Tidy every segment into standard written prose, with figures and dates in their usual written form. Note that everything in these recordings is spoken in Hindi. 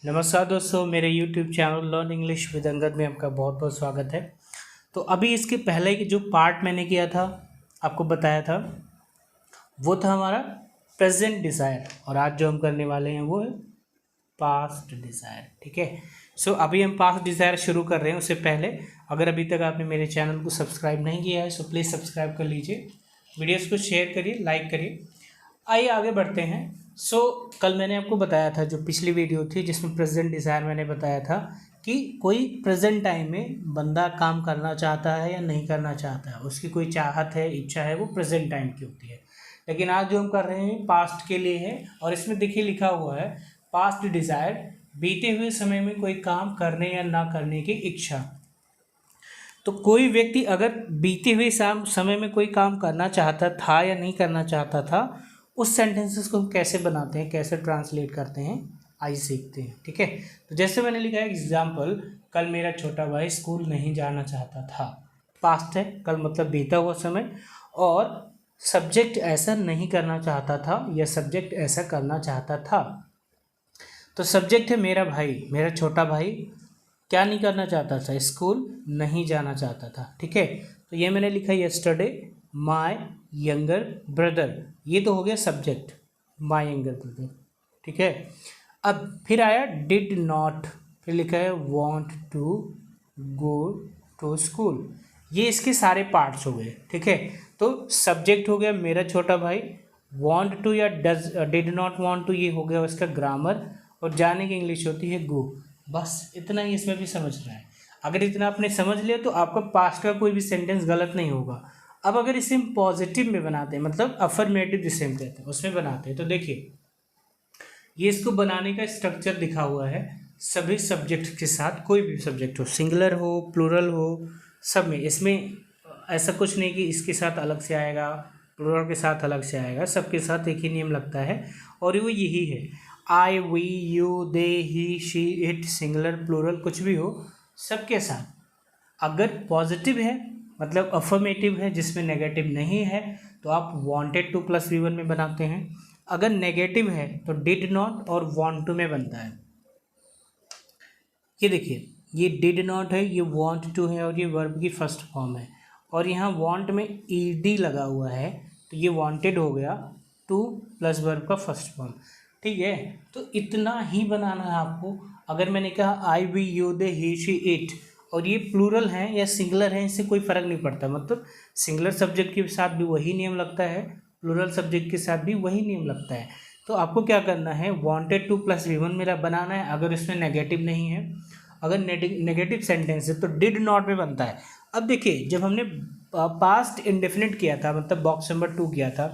नमस्कार दोस्तों, मेरे YouTube channel learn English with Angad में आपका बहुत बहुत स्वागत है। तो अभी इसके पहले की जो पार्ट मैंने किया था, आपको बताया था, वो था हमारा प्रेजेंट डिज़ायर, और आज जो हम करने वाले हैं वो है पास्ट डिज़ायर। ठीक है, सो अभी हम पास्ट डिज़ायर शुरू कर रहे हैं। उससे पहले अगर अभी तक आपने मेरे चैनल को सब्सक्राइब नहीं किया है सो प्लीज़ सब्सक्राइब कर लीजिए, वीडियोज़ को शेयर करिए, लाइक करिए। आइए आगे बढ़ते हैं। कल मैंने आपको बताया था, जो पिछली वीडियो थी जिसमें प्रेजेंट डिज़ायर मैंने बताया था कि कोई प्रेजेंट टाइम में बंदा काम करना चाहता है या नहीं करना चाहता है, उसकी कोई चाहत है, इच्छा है, वो प्रेजेंट टाइम की होती है। लेकिन आज जो हम कर रहे हैं पास्ट के लिए है, और इसमें देखिए लिखा हुआ है पास्ट डिज़ायर, बीते हुए समय में कोई काम करने या ना करने की इच्छा। तो कोई व्यक्ति अगर बीते हुए समय में कोई काम करना चाहता था या नहीं करना चाहता था, उस सेंटेंसेस को हम कैसे बनाते हैं, कैसे ट्रांसलेट करते हैं, आइए सीखते हैं। ठीक है, तो जैसे मैंने लिखा है एग्जाम्पल, कल मेरा छोटा भाई स्कूल नहीं जाना चाहता था। पास्ट है, कल मतलब बीता हुआ समय, और सब्जेक्ट ऐसा नहीं करना चाहता था या सब्जेक्ट ऐसा करना चाहता था। तो सब्जेक्ट है मेरा भाई, मेरा छोटा भाई क्या नहीं करना चाहता था, स्कूल नहीं जाना चाहता था। ठीक है, तो ये मैंने लिखा यस्टरडे माय यंगर ब्रदर, ये तो हो गया सब्जेक्ट, माय यंगर ब्रदर। ठीक है, अब फिर आया डिड नॉट, फिर लिखा है want to go to school. ये इसके सारे पार्ट्स हो गए। ठीक है, तो सब्जेक्ट हो गया मेरा छोटा भाई, वांट टू या does did not want to ये हो गया उसका ग्रामर, और जाने की इंग्लिश होती है गो। बस इतना ही इसमें भी समझना है। अगर इतना आपने समझ लिया तो आपका पास्ट का कोई भी सेंटेंस गलत नहीं होगा। अब अगर इसे हम पॉजिटिव में बनाते हैं, मतलब अफर्मेटिव जिसे हम कहते हैं, उसमें बनाते हैं, तो देखिए ये इसको बनाने का स्ट्रक्चर दिखा हुआ है। सभी सब्जेक्ट के साथ, कोई भी सब्जेक्ट हो, सिंगुलर हो, प्लूरल हो, सब में, इसमें ऐसा कुछ नहीं कि इसके साथ अलग से आएगा, प्लूरल के साथ अलग से आएगा, सबके साथ एक ही नियम लगता है, और वो यही है। I, we, you, they, he, she, it, singular, plural, कुछ भी हो, सबके साथ अगर पॉजिटिव है, मतलब अफर्मेटिव है, जिसमें नेगेटिव नहीं है, तो आप वांटेड टू प्लस V1 में बनाते हैं। अगर नेगेटिव है तो डिड नॉट और वांट टू में बनता है। ये देखिए, ये डिड नॉट है, ये वांट टू है, और ये वर्ब की फर्स्ट फॉर्म है, और यहाँ वांट में ed लगा हुआ है, तो ये वांटेड हो गया, टू प्लस वर्ब का फर्स्ट फॉर्म। ठीक है, तो इतना ही बनाना है आपको। अगर मैंने कहा I, we, you, they, he, she, it, और ये प्लूरल हैं या सिंगुलर हैं, इससे कोई फ़र्क नहीं पड़ता। मतलब सिंगुलर सब्जेक्ट के साथ भी वही नियम लगता है, प्लूरल सब्जेक्ट के साथ भी वही नियम लगता है। तो आपको क्या करना है, वांटेड टू प्लस V1 मेरा बनाना है। अगर इसमें नेगेटिव नहीं है, अगर नेगेटिव सेंटेंस है, तो डिड नॉट में बनता है। अब देखिए, जब हमने पास्ट इंडेफिनिट किया था, मतलब बॉक्स नंबर 2 किया था,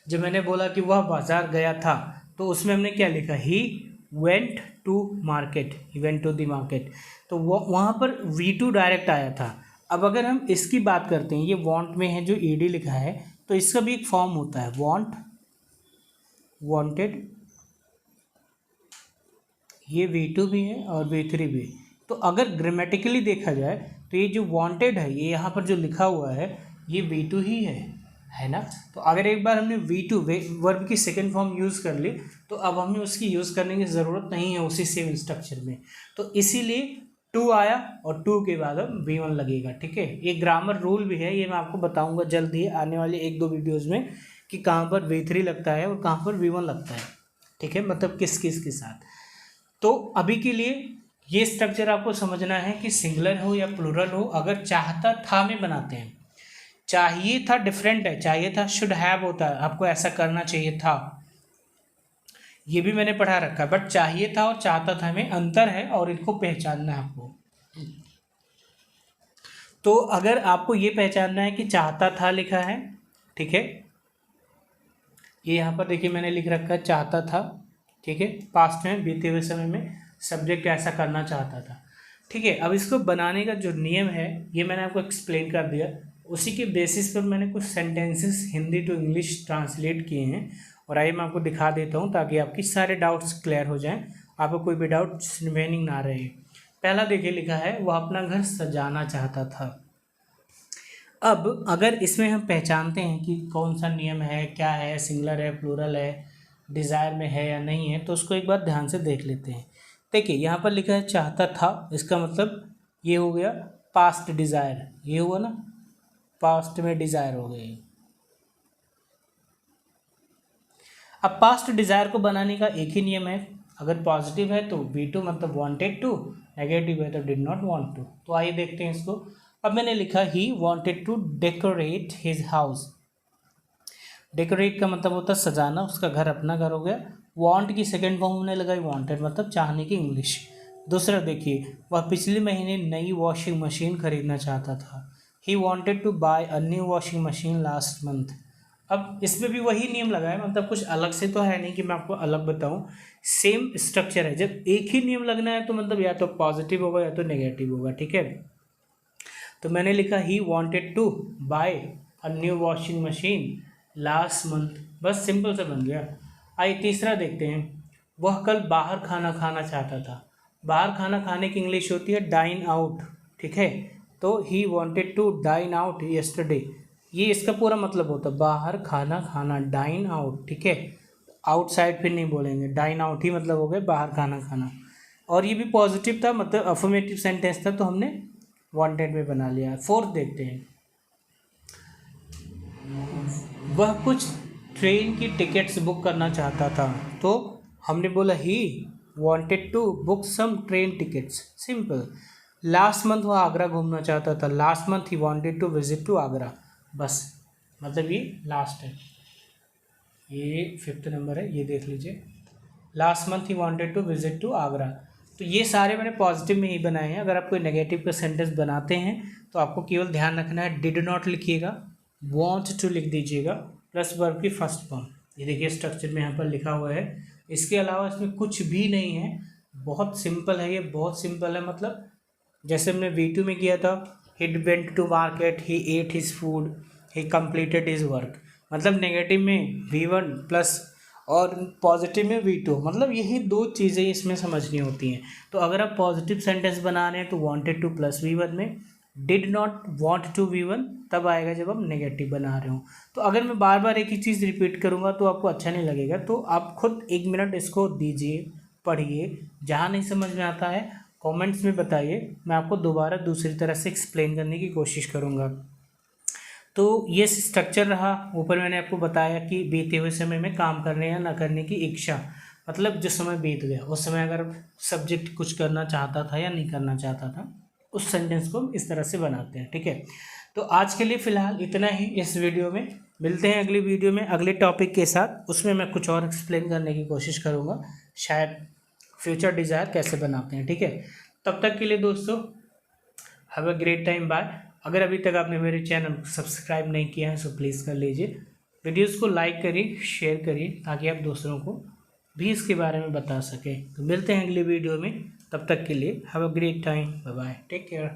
जब मैंने बोला कि वह बाजार गया था, तो उसमें हमने क्या लिखा, he went to market, he went to the market, तो वो वहाँ पर V2 डायरेक्ट आया था। अब अगर हम इसकी बात करते हैं, ये वांट में है जो ed लिखा है, तो इसका भी एक फॉर्म होता है, वांट, वांटेड, ये V2 भी है और V3 भी। तो अगर ग्रामेटिकली देखा जाए तो ये जो वांटेड है, ये यहाँ पर जो लिखा हुआ है, ये V2 ही है ना। तो अगर एक बार हमने V2 वर्ब की सेकंड फॉर्म यूज़ कर ली, तो अब हमें उसकी यूज़ करने की ज़रूरत नहीं है उसी सेम स्ट्रक्चर में। तो इसीलिए 2 आया, और 2 के बाद अब V1 लगेगा। ठीक है, ये ग्रामर रूल भी है, ये मैं आपको बताऊँगा जल्द ही आने वाले 1-2 वीडियोज़ में कि कहाँ पर V3 लगता है और कहाँ पर V1 लगता है। ठीक है, मतलब किस किस के साथ। तो अभी के लिए ये स्ट्रक्चर आपको समझना है कि सिंगुलर हो या प्लूरल हो, अगर चाहता था में बनाते हैं। चाहिए था डिफरेंट है, चाहिए था शुड हैव होता है, आपको ऐसा करना चाहिए था, ये भी मैंने पढ़ा रखा है। बट चाहिए था और चाहता था में अंतर है, और इनको पहचानना है आपको। तो अगर आपको ये पहचानना है कि चाहता था लिखा है, ठीक है, ये यहाँ पर देखिए मैंने लिख रखा है चाहता था। ठीक है, पास्ट में, बीते हुए समय में सब्जेक्ट ऐसा करना चाहता था। ठीक है, अब इसको बनाने का जो नियम है ये मैंने आपको एक्सप्लेन कर दिया। उसी के बेसिस पर मैंने कुछ sentences Hindi to English translate किए हैं, और आइए मैं आपको दिखा देता हूँ ताकि आपकी सारे डाउट्स क्लियर हो जाएं, आपको कोई भी डाउट रिमेनिंग ना रहे। पहला देखिए लिखा है, वह अपना घर सजाना चाहता था। अब अगर इसमें हम पहचानते हैं कि कौन सा नियम है, क्या है, सिंगुलर है, प्लूरल है, डिज़ायर में है या नहीं है, तो उसको एक बार ध्यान से देख लेते हैं। देखिए यहाँ पर लिखा है चाहता था, इसका मतलब ये हो गया पास्ट डिज़ायर, ये हुआ ना, पास्ट में डिज़ायर हो गई। अब पास्ट डिज़ायर को बनाने का एक ही नियम है, अगर पॉजिटिव है तो V2 मतलब वांटेड टू, नेगेटिव है तो डिड नॉट वांट टू। तो आइए देखते हैं इसको। अब मैंने लिखा he wanted to decorate his house. Decorate का मतलब होता है सजाना, उसका घर अपना घर हो गया। वांट की सेकंड फॉर्म हमने लगाई वांटेड, मतलब चाहने की इंग्लिश। दूसरा देखिए, वह पिछले महीने नई वॉशिंग मशीन खरीदना चाहता था। He wanted to buy a new washing machine last month. अब इसमें भी वही नियम लगा है, मतलब कुछ अलग से तो है नहीं कि मैं आपको अलग बताऊं, सेम स्ट्रक्चर है। जब एक ही नियम लगना है तो मतलब या तो पॉजिटिव होगा या तो नेगेटिव होगा, ठीक है। तो मैंने लिखा he wanted to buy a new washing machine last month, बस सिंपल से बन गया। आइए तीसरा देखते हैं, वह कल बाहर खाना खाना चाहता था। बाहर खाना खाने की इंग्लिश होती है डाइन आउट, ठीक है। तो he wanted to dine out yesterday, ये इसका पूरा मतलब होता है बाहर खाना खाना, डाइन आउट, ठीक है। आउटसाइड फिर नहीं बोलेंगे, डाइन आउट ही मतलब हो गया बाहर खाना खाना। और ये भी पॉजिटिव था, मतलब अफर्मेटिव सेंटेंस था, तो हमने वांटेड में बना लिया। फोर्थ देखते हैं, वह कुछ ट्रेन की टिकट्स बुक करना चाहता था। तो हमने बोला he wanted to book some train tickets, simple. Last month वह आगरा घूमना चाहता था। Last month he wanted to visit to Agra, बस मतलब ये लास्ट है, ये 5th नंबर है, ये देख लीजिए। Last month he wanted to visit to Agra. तो ये सारे मैंने पॉजिटिव में ही बनाए हैं। अगर आप कोई नेगेटिव का सेंटेंस बनाते हैं तो आपको केवल ध्यान रखना है डिड नॉट लिखिएगा, वांट टू लिख दीजिएगा, प्लस वर्ब की फर्स्ट फॉर्म। ये देखिए स्ट्रक्चर में यहाँ पर लिखा हुआ है। इसके अलावा इसमें कुछ भी नहीं है, बहुत सिंपल है, ये बहुत सिंपल है। मतलब जैसे हमने V2 में किया था, he went to market, he ate his food, he completed his work. मतलब नेगेटिव में V1 प्लस और पॉजिटिव में V2, मतलब यही दो चीज़ें इसमें समझनी होती हैं। तो अगर आप पॉजिटिव सेंटेंस बना रहे हैं तो वांटेड टू प्लस V1 में, did not want to V1 तब आएगा जब आप नेगेटिव बना रहे हो। तो अगर मैं बार बार एक ही चीज़ रिपीट करूँगा तो आपको अच्छा नहीं लगेगा, तो आप खुद 1 मिनट इसको दीजिए, पढ़िए, जहाँ नहीं समझ में आता है कमेंट्स में बताइए, मैं आपको दोबारा दूसरी तरह से एक्सप्लेन करने की कोशिश करूँगा। तो ये स्ट्रक्चर रहा। ऊपर मैंने आपको बताया कि बीते हुए समय में काम करने या न करने की इच्छा, मतलब जो समय बीत गया उस समय अगर सब्जेक्ट कुछ करना चाहता था या नहीं करना चाहता था, उस सेंटेंस को हम इस तरह से बनाते हैं, ठीक है। तो आज के लिए फ़िलहाल इतना ही इस वीडियो में। मिलते हैं अगली वीडियो में अगले टॉपिक के साथ, उसमें मैं कुछ और एक्सप्लेन करने की कोशिश करूँगा, शायद फ्यूचर डिज़ायर कैसे बनाते हैं, ठीक है। तब तक के लिए दोस्तों, have a great time, bye. अगर अभी तक आपने मेरे चैनल को सब्सक्राइब नहीं किया है तो प्लीज़ कर लीजिए। वीडियोस को लाइक करिए, शेयर करिए, ताकि आप दूसरों को भी इसके बारे में बता सकें। तो मिलते हैं अगली वीडियो में, तब तक के लिए have a great time, bye bye, take care.